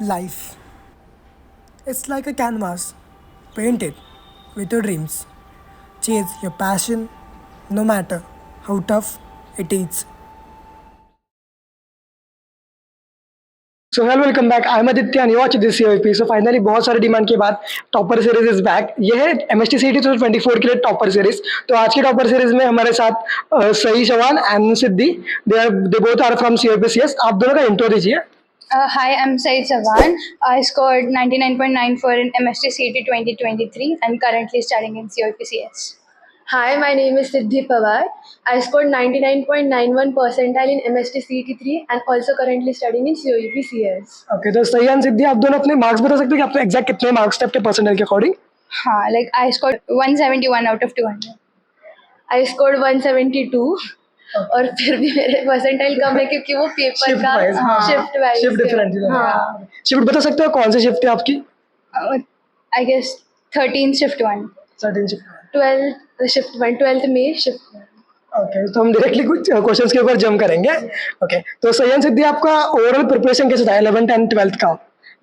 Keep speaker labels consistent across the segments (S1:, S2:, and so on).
S1: Life. It's like a canvas. Paint it with your dreams. Chase your passion no matter how tough it is. So hello welcome back I am Aditya and you watch this COP. So finally बहुत सारे demand के बाद topper series is back. ये है MST सीटी 2024 के लिए topper series. तो आज की टॉपर सीरीज में हमारे साथ सही Chauhan and Siddhi, they both are from COPCS. आप दोनों का इंट्रो दीजिए।
S2: Hi, I'm Said Savan. I scored 99.94 in MST CET 2023 and currently studying in COPCS.
S3: Hi, my name is Siddhi Pawar. I scored 99.91 percentile in MST CET3 and also currently studying in COEPCS.
S1: Okay, तो सही and सिद्धि, आप दोनों अपने marks बता सकते हो कि आपने एग्जैक्ट कितने मार्क्स थे आपके परसेंटाइल के अकॉर्डिंग?
S2: हाँ, like I scored 171 out of 200.
S3: I scored 172 और फिर भी मेरे परसेंटाइल कम है क्योंकि वो पेपर का शिफ्ट वाइज
S1: शिफ्ट डिफरेंट है। हाँ, शिफ्ट बता सकते हो कौन सी शिफ्ट है आपकी?
S2: I guess 13th shift 1.
S1: Certain shift.
S3: 12th shift 1, 12th में शिफ्ट 1.
S1: ओके, तो हम डायरेक्टली कुछ क्वेश्चंस के ऊपर जंप करेंगे। ओके, तो सही एंड सिद्धि, आपका ओवरऑल प्रिपरेशन कैसे था 11th एंड 12th का?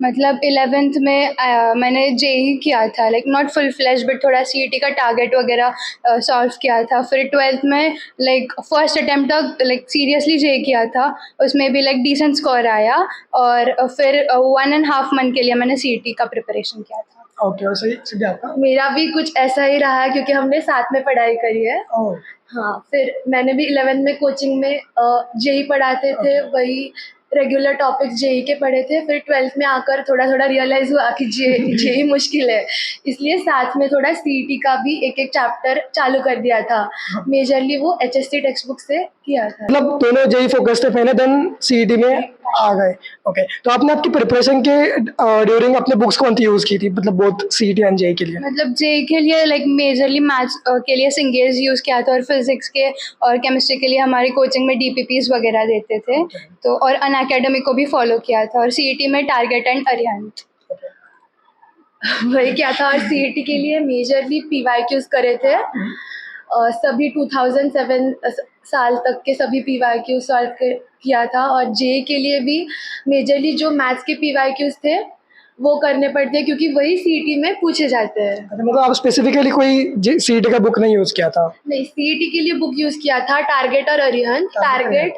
S2: मतलब 11th में मैंने जेई किया था, like not full flash but थोड़ा सीईटी का टारगेट वगैरह सॉल्व किया था। फिर 12th में लाइक फर्स्ट अटेम्प्ट तक लाइक सीरियसली जेई किया था, उसमें भी लाइक डिसेंट स्कोर आया। और फिर 1.5 मंथ के लिए मैंने सीईटी का प्रिपरेशन किया था।
S1: ओके, और सही सिद्धि आपका?
S3: मेरा भी कुछ ऐसा ही रहा है क्योंकि हमने साथ में पढ़ाई करी है। हाँ, फिर मैंने भी 11th में कोचिंग में जेई पढ़ाते थे, वही रेगुलर टॉपिक्स जेई के पढ़े थे। फिर 12th में आकर थोड़ा थोड़ा रियलाइज हुआ कि जेई मुश्किल है, इसलिए साथ में थोड़ा सीईटी का भी एक एक चैप्टर चालू कर दिया था। मेजरली वो एचएसटी टेक्स्ट बुक से किया था।
S1: मतलब दोनों जेई फोकस थे पहले, देन सीईटी में आ गए। ओके, तो आपने आपकी प्रिपरेशन के ड्यूरिंग अपने बुक्स कौन सी यूज की थी, मतलब बोथ सीईटी एंड जेई के लिए?
S2: मतलब जेई के लिए लाइक मेजरली मैथ्स के लिए सिंगेज यूज़ किया था, और फिजिक्स के और केमिस्ट्री के लिए हमारी कोचिंग में डीपीपीज वगैरह देते थे। तो और अन अकेडमी को भी फॉलो किया था, और सीईटी में टारगेट एंड अरिहंत
S3: वही क्या था। और सीईटी के लिए मेजरली पीवाईक्यूज करे थे, सभी 2007 साल तक के सभी पीवाईक्यू सॉल्व किया था। और जेई के लिए भी मेजरली जो मैथ्स के पीवाईक्यूज थे वो करने पड़ते हैं क्योंकि वही सीईटी में पूछे जाते हैं।
S1: मतलब आप स्पेसिफिकली कोई सीईटी का बुक नहीं यूज किया था?
S3: नहीं, सीईटी के लिए बुक यूज किया था टारगेट और अरिहंत। टारगेट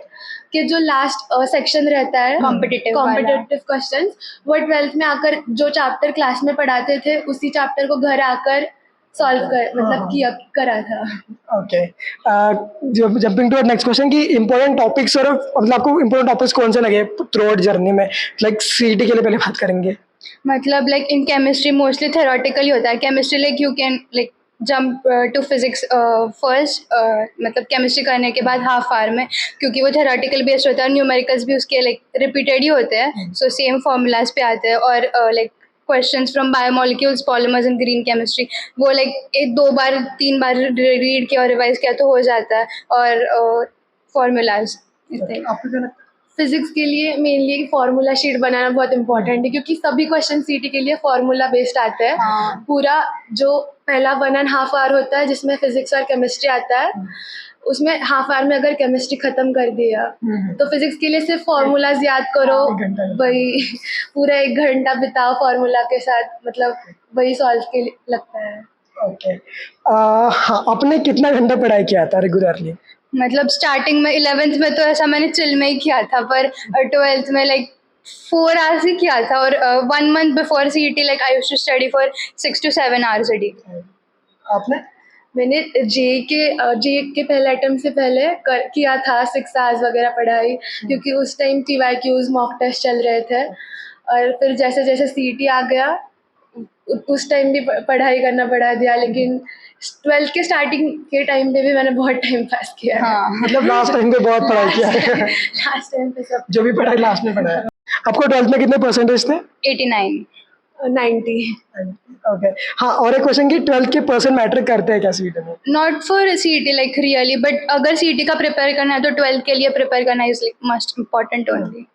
S3: के जो लास्ट सेक्शन रहता है कॉम्पिटिटिव क्वेश्चंस, वो 12th में आकर जो चैप्टर क्लास में पढ़ाते थे उसी चैप्टर को घर आकर सॉल्व कर मतलब किया करा था।
S1: Okay, jumping to next question कि इंपॉर्टेंट टॉपिक्स, और मतलब आपको इंपॉर्टेंट टॉपिक्स कौन से लगे थ्रू आउट जर्नी में? लाइक सीईटी के लिए पहले बात करेंगे।
S2: मतलब like in chemistry mostly theoretically होता है। Chemistry like you can like jump to physics first, मतलब केमिस्ट्री करने के बाद हाफ आवर में, क्योंकि वो थेरोटिकल बेस्ड होता है। और न्यूमेरिकल्स भी उसके लाइक रिपीटेड ही होते हैं, सो सेम फार्मूलाज पे आते हैं। और like questions from biomolecules, polymers in green chemistry, वो लाइक 1-2 बार 3 बार रीड किया और रिवाइज किया तो हो जाता है। और फार्मूलाज
S3: फिजिक्स के लिए मेनली फार्मूला शीट बनाना बहुत इंपॉर्टेंट है क्योंकि सभी क्वेश्चन सीटी के लिए फार्मूला बेस्ड आते हैं। पूरा जो पहला 1.5 आवर होता है जिसमें फिजिक्स और केमिस्ट्री आता है, उसमें हाफ आवर में अगर केमिस्ट्री खत्म कर दिया तो फिजिक्स के लिए सिर्फ फार्मूलाज याद करो, वही पूरा 1 घंटा बिताओ फार्मूला के साथ, मतलब वही सॉल्व के लगता है।
S1: ओके, हाँ, आपने कितना घंटा पढ़ाई किया था रेगुलरली?
S2: मतलब स्टार्टिंग में 11th में तो ऐसा मैंने चिल में ही किया था, पर 12th में लाइक 4 आवर्स ही किया था। और 1 month before CET like I used to study for 6 to 7 hours a day.
S1: आपने?
S3: मैंने जेई के पहले अटेम्प्ट से पहले किया था 6 आवर्स वगैरह पढ़ाई, क्योंकि उस टाइम पीवाईक्यूज मॉक टेस्ट चल रहे थे। और फिर जैसे जैसे सीईटी आ गया उस टाइम भी पढ़ाई करना पड़ा दिया, लेकिन 12th के स्टार्टिंग के टाइम पे भी मैंने बहुत टाइम पास किया।
S2: हाँ,
S1: मतलब लास्ट टाइम पे बहुत पढ़ाई किया है।
S3: लास्ट टाइम पे सब
S1: जो भी पढ़ाई लास्ट में पढ़ा है। आपको 12th में कितने परसेंटेज थे?
S2: 89।
S3: 90।
S1: ओके, हाँ, और एक क्वेश्चन कि 12th के परसेंट मैटर करते हैं क्या सीईटी में?
S2: Not for CET like really, but अगर सीईटी का प्रिपेयर करना है तो 12th के लिए प्रिपेयर करना is like must important only.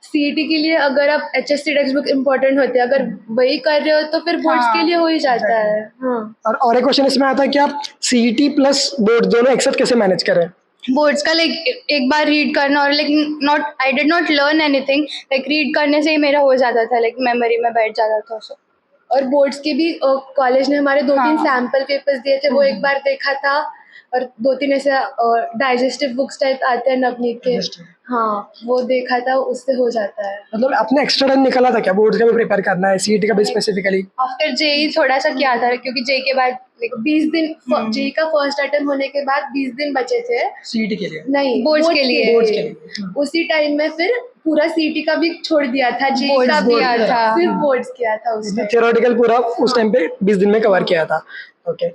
S3: CET के लिए अगर आप एचएसटी टेक्स्ट बुक इम्पोर्टेंट होते हैं, अगर वही कर रहे हो तो फिर बोर्ड्स के लिए हो ही जाता है। हाँ,
S1: और एक क्वेश्चन इसमें आता है कि आप सीईटी प्लस बोर्ड दोनों एक साथ कैसे मैनेज करें?
S2: बोर्ड्स का लाइक एक बार रीड करना और like not I did not learn anything, like read करने से ही मेरा हो जाता था, लाइक मेमोरी में बैठ जाता था सो।
S3: और बोर्ड्स के भी कॉलेज ने हमारे 2-3
S2: हाँ।
S3: सैम्पल पेपर्स दिए थे, वो एक बार देखा था। और 2-3 ऐसे डाइजेस्टिव बुक्स टाइप आते हैं नवनीत के, हाँ वो देखा था, उससे हो जाता है।
S1: मतलब आपने एक्स्ट्रा टाइम निकाला था क्या बोर्ड का भी प्रिपेयर करना है, सीईटी का भी स्पेसिफिकली?
S2: आफ्टर जेई थोड़ा सा किया था, क्योंकि जेई के बाद लाइक
S3: 20 दिन जेई का फर्स्ट अटेम्प्ट होने के बाद 20 दिन बचे थे।
S1: सीईटी के लिए?
S3: नहीं,
S2: बोर्ड्स के लिए।
S1: बोर्ड्स के लिए।
S3: उसी टाइम में फिर पूरा सीटी का भी छोड़ दिया था, जेई
S2: बोर्ड्स
S3: का भी
S2: दिया था।
S3: फिर बोर्ड्स किया था उस टाइम।
S1: थियोरेटिकल पूरा उस टाइम पे 20 दिन में कवर किया था। ओके,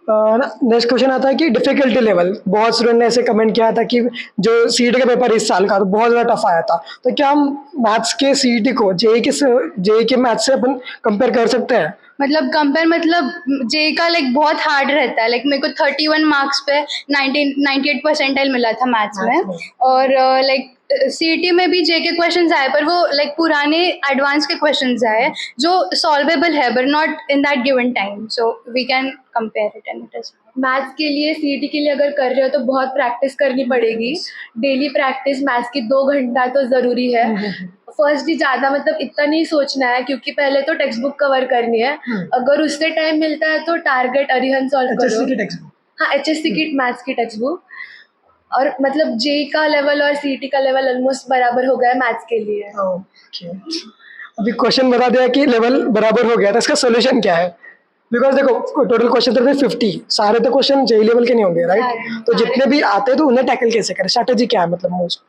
S1: नेक्स्ट क्वेश्चन आता है कि डिफिकल्टी लेवल। बहुत स्टूडेंट ने ऐसे कमेंट किया था कि जो सीईटी का पेपर इस साल का तो बहुत ज़्यादा टफ आया था, तो क्या हम मैथ्स के सीईटी को जेई के मैथ्स से अपन कंपेयर कर सकते हैं?
S2: मतलब कंपेयर मतलब जे का लाइक बहुत हार्ड रहता है, लाइक मेरे को 31 मार्क्स पे 98 परसेंटाइल मिला था मैथ्स में। और लाइक सीईटी में भी जे के क्वेश्चंस आए, पर वो लाइक पुराने एडवांस के क्वेश्चंस आए जो सॉल्वेबल है but not in that given time, so we can compare it and it is.
S3: Maths के लिए सीईटी के लिए अगर कर रहे हो तो बहुत प्रैक्टिस करनी पड़ेगी, डेली प्रैक्टिस मैथ्स की 2 घंटा तो ज़रूरी है। फर्स्ट ही ज़्यादा मतलब इतना नहीं सोचना है, क्योंकि पहले तो टेक्स्ट बुक कवर करनी है। अगर उससे टाइम मिलता है तो टारगेट अरिहंत सॉल्व करो।
S1: HSC की टेक्स्ट बुक?
S3: हाँ, HSC की मैथ्स की टेक्स्ट बुक। और मतलब जेई का लेवल और सीईटी का लेवल ऑलमोस्ट बराबर हो गया है मैथ्स के लिए।
S1: ओके, अभी क्वेश्चन बता दिया कि लेवल बराबर हो गया, तो इसका सोल्यूशन क्या है? बिकॉज देखो टोटल क्वेश्चन थे 50, सारे तो क्वेश्चन जेई लेवल के नहीं होंगे, राइट? तो जितने भी आते हैं तो उन्हें टैकल कैसे करें, स्ट्रैटेजी क्या है मतलब मोस्ट?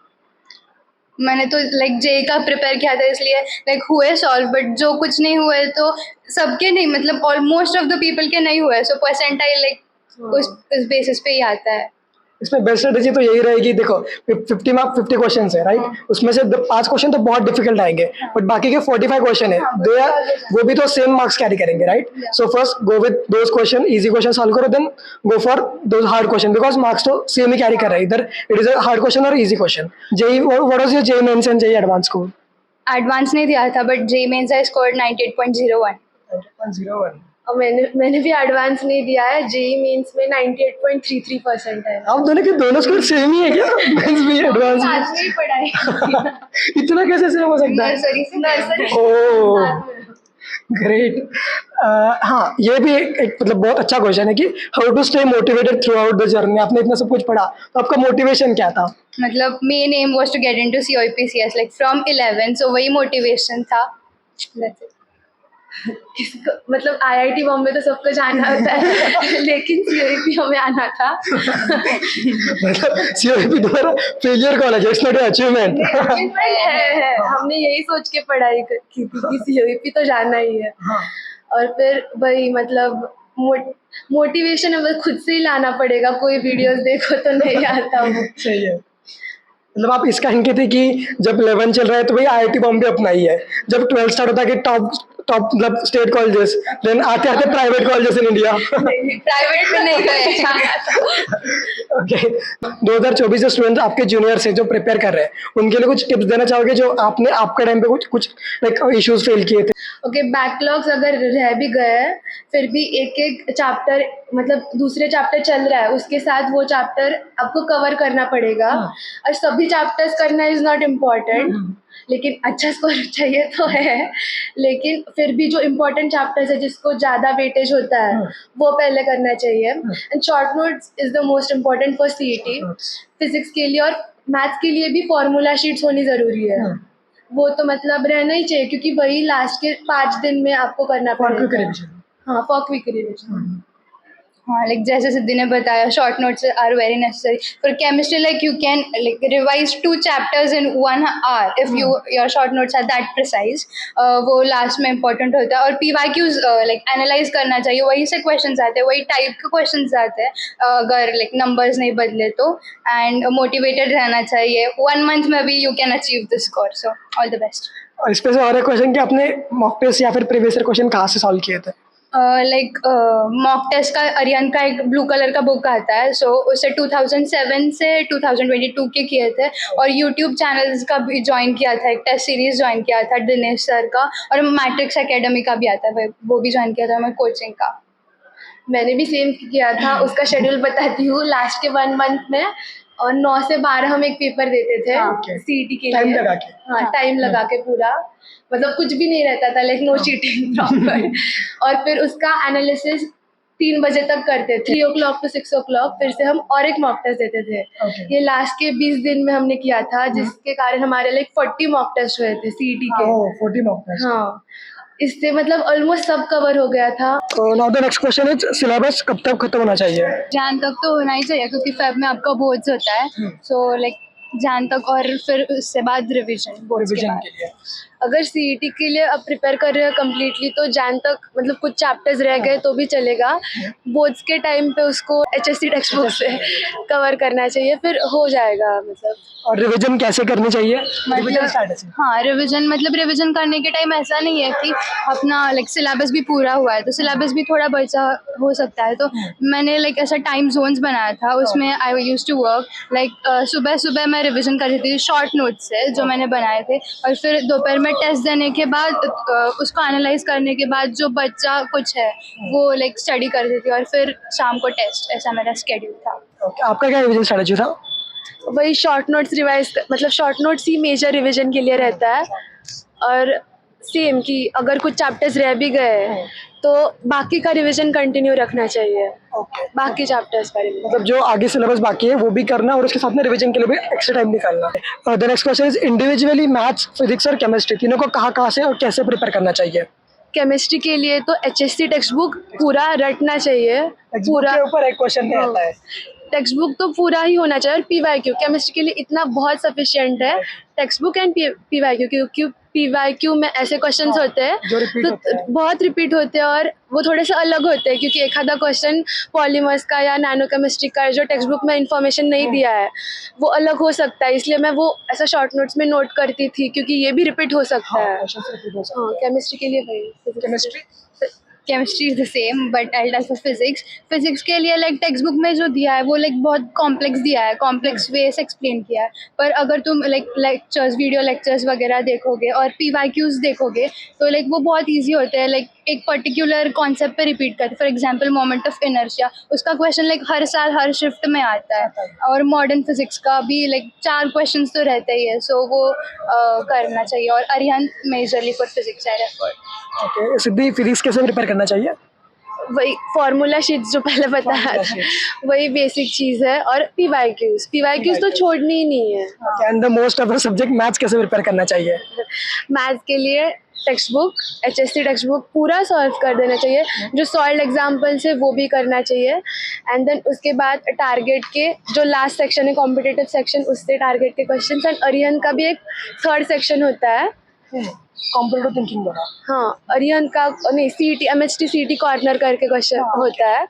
S2: मैंने तो लाइक जेई का प्रिपेयर किया था, इसलिए लाइक हुए सॉल्व, बट जो कुछ नहीं हुए तो सबके नहीं, मतलब ऑलमोस्ट ऑफ द पीपल के नहीं हुए, सो परसेंटाइल लाइक उस बेसिस पे ही आता है।
S1: इसमें बेस्ट स्ट्रेटेजी तो यही रहेगी, देखो 50 क्वेश्चन है, राइट? उसमें से 5 क्वेश्चन तो बहुत डिफिकल्ट आएंगे, बट बाकी के 45 क्वेश्चन है वो भी तो सेम मार्क्स कैरी करेंगे, right? So first go with those question, easy question solve करो, then go for those hard question, because marks तो सेम ही कैरी कर रहे हैं, इधर it is a hard question और easy question. JEE, what was your JEE mains and JEE advance score?
S2: Advance नहीं दिया था, but JEE mains I scored 98.01।
S1: 98.01।
S3: और मैंने भी एडवांस नहीं दिया है, जेई मेंस में 98.33% है।
S1: आप दोनों के दोनों स्कोर सेम ही है क्या? मेंस भी एडवांस
S3: साथ में ही पढ़ाई
S1: इतना कैसे सेम हो सकता है?
S2: नर्सरी से
S3: नर्सरी
S1: ओह ग्रेट। हाँ, ये भी एक मतलब बहुत अच्छा क्वेश्चन है कि how to stay motivated throughout the journey. आपने इतना सब कुछ पढ़ा, तो आपका मोटिवेशन क्या था?
S2: मतलब main aim was to get into COEPCS like from 11, so वही मोटिवेशन था। That's it.
S3: मतलब IIT बॉम्बे तो सबको जाना होता है लेकिन COEP हमें आना था।
S1: मतलब COEP तुम्हारा फेलियर कॉलेज है, इट्स नॉट अचीवमेंट।
S3: है, हमने यही सोच के पढ़ाई की थी कि COEP तो जाना ही है। और फिर वही मतलब मोटिवेशन हमें खुद से ही लाना पड़ेगा, कोई वीडियोस देखो तो नहीं आता वो।
S1: सही है, मतलब आप इसका हिंट थे कि जब 11 चल रहा है तो भाई IIT बॉम्बे अपना ही है, जब 12 स्टार्ट होता है कि टॉप मतलब स्टेट कॉलेजेस, देन आते आते private colleges in India.
S2: Private में नहीं गए।
S1: ओके, 2024 जो स्टूडेंट्स आपके जूनियर्स हैं जो प्रिपेयर कर रहे हैं, उनके लिए कुछ टिप्स देना चाहोगे जो आपने आपके टाइम पे कुछ लाइक इश्यूज फेल किए थे?
S3: ओके, बैकलॉग्स अगर रह भी गए हैं फिर भी एक एक चैप्टर मतलब दूसरे चैप्टर चल रहा है उसके साथ वो चैप्टर आपको कवर करना पड़ेगा। और सभी चैप्टर्स करना इज़ नॉट इम्पॉर्टेंट, लेकिन अच्छा स्कोर चाहिए तो है, लेकिन फिर भी जो इम्पोर्टेंट चैप्टर्स है जिसको ज़्यादा वेटेज होता है वो पहले करना चाहिए। And short notes is the most important for CET। Physics के लिए और मैथ्स के लिए भी फॉर्मूला शीट्स होनी ज़रूरी है, वो तो मतलब रहना ही चाहिए, क्योंकि वही लास्ट के 5 दिन में आपको करना पड़ेगा। हाँ, फॉर क्विक रिविजन।
S2: हाँ, लाइक जैसे सिद्धि ने बताया, short notes are very necessary for chemistry. Like you can like revise 2 chapters in 1 hour if your short notes are that precise. वो लास्ट में इंपॉर्टेंट होता है। और PYQs लाइक एनालाइज करना चाहिए, वही से क्वेश्चंस आते हैं, वही टाइप के क्वेश्चंस आते हैं अगर लाइक नंबर्स नहीं बदले तो। एंड मोटिवेटेड रहना चाहिए, 1 month में भी you can achieve this score, so all the best.
S1: और इस पे से और एक क्वेश्चन कि आपने मॉक टेस्ट या फिर प्रीवियस ईयर क्वेश्चन कहाँ से सॉल्व किए थे?
S2: लाइक मॉक टेस्ट का अरियन का एक ब्लू कलर का बुक आता है, सो उससे 2007 से 2022 के किए थे। और यूट्यूब चैनल्स का भी ज्वाइन किया था, एक टेस्ट सीरीज ज्वाइन किया था दिनेश सर का, और मैट्रिक्स एकेडमी का भी आता है, वो भी ज्वाइन किया था मैं कोचिंग का।
S3: मैंने भी सेम किया था, उसका शेड्यूल बताती हूँ। लास्ट के 1 month में और 9 से 12 हम एक पेपर देते थे
S1: Okay.
S3: सीईटी के
S1: टाइम
S3: लिए।
S1: लगा के।
S3: हाँ, टाइम लगा के पूरा, मतलब कुछ भी नहीं रहता था, लाइक नो चीटिंग प्रॉपर। और फिर उसका एनालिसिस 3 बजे तक करते थे, 3 o'clock to 6 o'clock, फिर से हम और एक मॉक टेस्ट देते थे।
S1: Okay.
S3: ये लास्ट के 20 दिन में हमने किया था, जिसके कारण हमारे लाइक 40 मॉक टेस्ट हुए थे सीईटी के।
S1: 40 mock tests.
S3: हाँ, इससे मतलब ऑलमोस्ट सब कवर हो गया था।
S1: So now the next question is syllabus कब तक खत्म होना चाहिए?
S2: जान तक तो होना ही चाहिए क्योंकि फेब में आपका बोर्ड्स होता है, सो लाइक जान तक, और फिर उससे बाद रिवीजन बोर्ड्स के
S1: रिवीजन
S2: बाद।
S1: के लिए।
S3: अगर सीईटी के लिए अब प्रिपेयर कर रहे हो कम्प्लीटली तो जैन तक मतलब कुछ चैप्टर्स रह गए तो भी चलेगा। बोर्ड्स के टाइम पे उसको एचएससी टेक्स्ट बुक से कवर करना चाहिए, फिर हो जाएगा मतलब।
S1: और रिवीजन कैसे करनी चाहिए? Revision strategy.
S2: हाँ, रिवीजन मतलब रिवीजन करने के टाइम ऐसा नहीं है कि अपना लाइक सिलेबस भी पूरा हुआ है तो सिलेबस भी थोड़ा बचा हो सकता है, तो मैंने लाइक ऐसा टाइम जोन्स बनाया था, उसमें I used to work like सुबह सुबह मैं रिवीजन कर रही थी शॉर्ट नोट्स से जो मैंने बनाए थे, और फिर दोपहर में टेस्ट देने के बाद उसको एनालाइज करने के बाद जो बच्चा कुछ है वो लाइक स्टडी करती थी, और फिर शाम को टेस्ट, ऐसा मेरा स्केड्यूल था।
S1: Okay. आपका क्या रिवीजन स्ट्रैटेजी था?
S3: वही शॉर्ट नोट्स रिवाइज, मतलब शॉर्ट नोट्स ही मेजर रिवीजन के लिए रहता है। और सेम कि अगर कुछ चैप्टर्स रह भी गए तो बाकी का रिवीजन कंटिन्यू रखना चाहिए।
S1: Okay.
S3: बाकी चैप्टर्स का रिवीजन।
S1: मतलब जो आगे सिलेबस बाकी है वो भी करना और उसके साथ में रिवीजन के लिए भी एक्स्ट्रा टाइम निकालना। The next question is individually maths, physics और केमिस्ट्री तीनों को कहाँ से और कैसे प्रिपेयर करना चाहिए?
S3: केमिस्ट्री के लिए तो एचएससी टेक्स्ट बुक पूरा रटना चाहिए। पूरा
S1: के ऊपर एक क्वेश्चन रहता है।
S3: टेक्स्ट बुक तो पूरा ही होना चाहिए, और पीवाईक्यू केमिस्ट्री के लिए इतना बहुत सफिशिएंट है, टेक्स्ट बुक एंड पीवाईक्यू, क्योंकि पीवाईक्यू में ऐसे क्वेश्चंस होते हैं
S1: जो repeat होते हैं।
S3: बहुत रिपीट होते हैं और वो थोड़े से अलग होते हैं, क्योंकि एक आधा क्वेश्चन पॉलीमर्स का या नैनो केमिस्ट्री का जो टेक्स्ट बुक में इंफॉर्मेशन नहीं दिया है वो अलग हो सकता है, इसलिए मैं वो ऐसा शॉर्ट नोट्स में नोट करती थी क्योंकि ये भी रिपीट हो सकता है। हाँ, केमिस्ट्री के लिए भाई
S1: chemistry
S2: chemistry is the same but I tell for physics. Physics के लिए लाइक टेक्स्ट बुक में जो दिया है वो लाइक बहुत कॉम्प्लेक्स दिया है, कॉम्प्लेक्स वे से एक्सप्लेन किया है, पर अगर तुम लाइक लेक्चर्स, वीडियो लेक्चर्स वगैरह देखोगे और पीवाईक्यूज देखोगे तो लाइक वो बहुत ईजी होते हैं, लाइक एक पर्टिकुलर कॉन्सेप्ट पे रिपीट करते। For example moment of inertia, उसका क्वेश्चन लाइक हर साल हर शिफ्ट में आता है, और मॉडर्न फिजिक्स का भी लाइक 4 क्वेश्चंस तो रहते ही है, सो वो करना चाहिए। और Arihant majorly for physics I refer.
S1: Okay, Siddhi physics कैसे प्रिपेयर करना चाहिए?
S3: वही फार्मूला शीट्स जो पहले बताया था वही बेसिक चीज़ है, और पीवाईक्यूज तो छोड़नी ही नहीं है।
S1: And the most of the subject maths कैसे प्रिपेयर करना चाहिए?
S3: मैथ्स के लिए text book, HSC text book पूरा सॉल्व कर देना चाहिए, जो सॉल्व एग्जाम्पल्स है वो भी करना चाहिए, एंड देन उसके बाद टारगेट के जो लास्ट सेक्शन है कॉम्पिटिटिव सेक्शन, उससे टारगेट के क्वेश्चन, एंड अरिहंत का भी एक 3rd सेक्शन होता है।
S1: कॉम्पिटिटिव थिंकिंग वाला।
S3: हाँ, अरिहंत का नहीं, सीईटी एमएचटी सीईटी कॉर्नर करके क्वेश्चन होता है,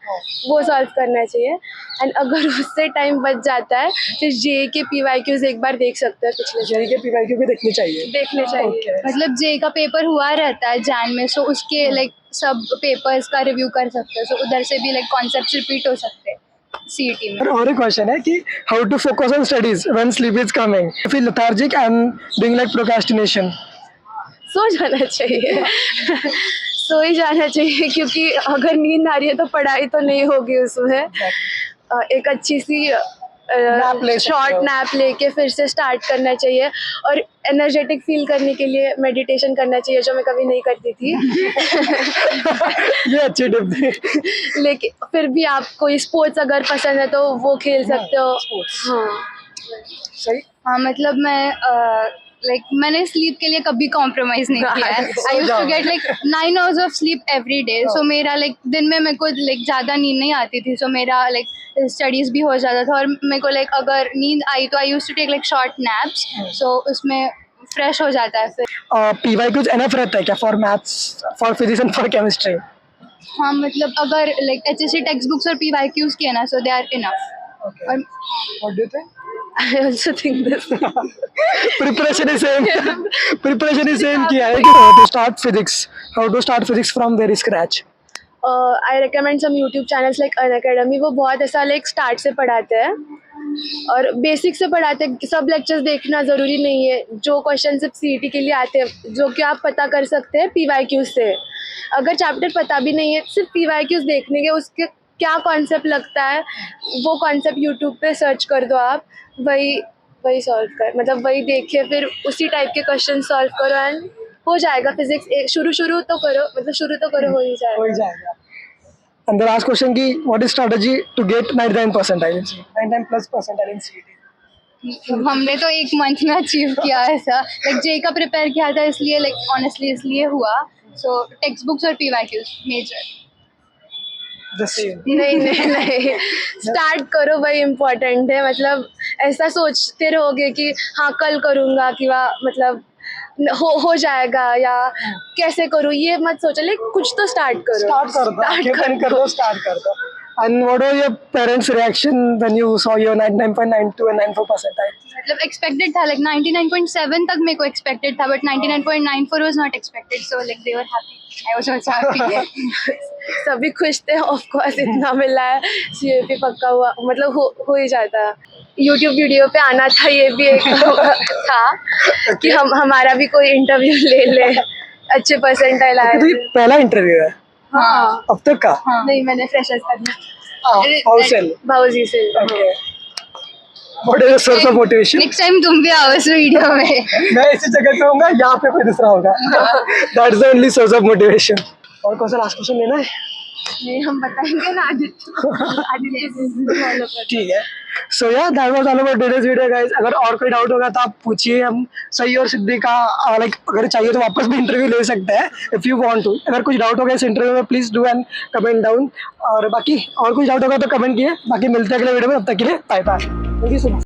S3: वो सॉल्व करना चाहिए। एंड अगर उससे टाइम बच जाता है फिर जेईई के पीवाईक्यूज एक बार देख सकते हैं, पिछले
S1: जेईई के पीवाईक्यू भी देखने चाहिए।
S3: देखने चाहिए।
S2: मतलब जेईई का पेपर हुआ रहता है जैन में, सो उसके लाइक सब पेपर्स का रिव्यू कर सकते हैं, सो उधर से भी लाइक कॉन्सेप्ट रिपीट हो सकते हैं सीईटी में।
S1: और एक क्वेश्चन है कि how to focus on studies when sleep is coming, feel lethargic and doing like procrastination?
S3: सो जाना चाहिए सो ही जाना चाहिए, क्योंकि अगर नींद आ रही है तो पढ़ाई तो नहीं होगी उसमें। एक अच्छी सी शॉर्ट नैप लेके फिर से स्टार्ट करना चाहिए, और एनर्जेटिक फील करने के लिए मेडिटेशन करना चाहिए, जो मैं कभी नहीं करती थी
S1: ये अच्छी टिप थी।
S3: लेकिन फिर भी आप कोई स्पोर्ट्स अगर पसंद है तो वो खेल सकते हो। हाँ
S1: सही।
S2: हाँ, मतलब मैं लाइक मैंने स्लीप के लिए कभी कॉम्प्रोमाइज नहीं किया है। I used to get like 9 hours of sleep every day, so मेरा लाइक दिन में मेरे को लाइक ज़्यादा नींद नहीं आती थी, सो मेरा लाइक स्टडीज़ भी हो जाता था, और मेरे को लाइक अगर नींद आई तो I used to take like short naps, so उसमें फ्रेश हो जाता है फिर।
S1: पीवाईक्यूज एनफ रहता है क्या for maths, for physics and for chemistry?
S2: हाँ, मतलब अगर लाइक एचएससी टेक्स्ट बुक्स और पीवाईक्यूज किए ना, सो दे आर इनफ। और
S1: what do you think?
S3: I also think this.
S1: Preparation is same. Preparation is same किया है कि how to start physics from very scratch.
S3: I recommend some YouTube channels like Unacademy, वो बहुत ऐसा like start से पढ़ाते हैं और बेसिक से पढ़ाते हैं। सब लेक्चर्स देखना ज़रूरी नहीं है, जो क्वेश्चन सिर्फ सीईटी के लिए आते हैं जो कि आप पता कर सकते हैं पीवाईक्यूज से। अगर चैप्टर पता भी नहीं है, सिर्फ पीवाईक्यूज देखने के उसके क्या कॉन्सेप्ट लगता है वो कॉन्सेप्ट यूट्यूब पे सर्च कर दो आप, वही वही सॉल्व कर, मतलब वही देखिए, फिर उसी टाइप के क्वेश्चन सॉल्व करो एंड हो जाएगा। फिजिक्स शुरू तो करो, मतलब शुरू तो करो, हो ही
S1: हो ही
S3: जाएगा।
S1: जाएगा। And the last question की what is strategy to get 99 percentile in CET? 99 plus percentile in CET.
S2: हमने तो एक मंथ में अचीव किया ऐसा, लाइक जे का प्रिपेयर किया था इसलिए, लाइक ऑनेस्टली इसलिए हुआ। सो टेक्स्ट बुक्स और PYQs मेजर।
S1: The same.
S3: नहीं स्टार्ट करो, वही इम्पोर्टेंट है। मतलब ऐसा सोचते रहोगे कि हाँ कल करूँगा कि वाह मतलब हो जाएगा या कैसे करूँ, ये मत सोचो, लेकिन कुछ तो स्टार्ट करो।
S1: Start कर दो, आंखें बंद कर दो, start कर दो। And what was your parents' reaction when you saw your 99.92 and 94 percentile?
S2: मतलब एक्सपेक्टेड था, लाइक 99.7 तक मेरे को एक्सपेक्टेड था, but 99.94 was not expected, so like they were happy, I was also happy.
S3: सभी खुश थे, ऑफ कोर्स इतना मिला है, CAP पक्का हुआ, मतलब हो ही जाता। यूट्यूब वीडियो पे आना था, ये भी एक था कि हमारा भी कोई इंटरव्यू ले अच्छे परसेंटाइल आए।
S1: तो ये पहला इंटरव्यू है
S3: हाँ
S1: अब तक का?
S3: नहीं, मैंने फ्रेशर्स का दिया
S1: हाउसेल।
S3: भाऊजी से।
S1: What is your source of motivation?
S2: Next time तुम भी आओ इस वीडियो में।
S1: मैं इसी जगह पे होऊंगा, यहाँ पे कोई दूसरा होगा। That's the only source of motivation. और कौन सा लास्ट क्वेश्चन लेना है?
S3: नहीं, हम बताएंगे ना आदित्य।
S1: ठीक है। So yeah, that was all about today's video guys. अगर और कोई डाउट होगा तो आप पूछिए, हम सही और सिद्धि का लाइक अगर चाहिए तो वापस भी इंटरव्यू ले सकते हैं इफ यू वांट टू। अगर कुछ डाउट होगा इस इंटरव्यू में please do and comment down, और बाकी और कुछ डाउट होगा तो कमेंट किए। बाकी मिलते हैं अगले वीडियो में, तब तक के लिए bye bye. Thank you so much.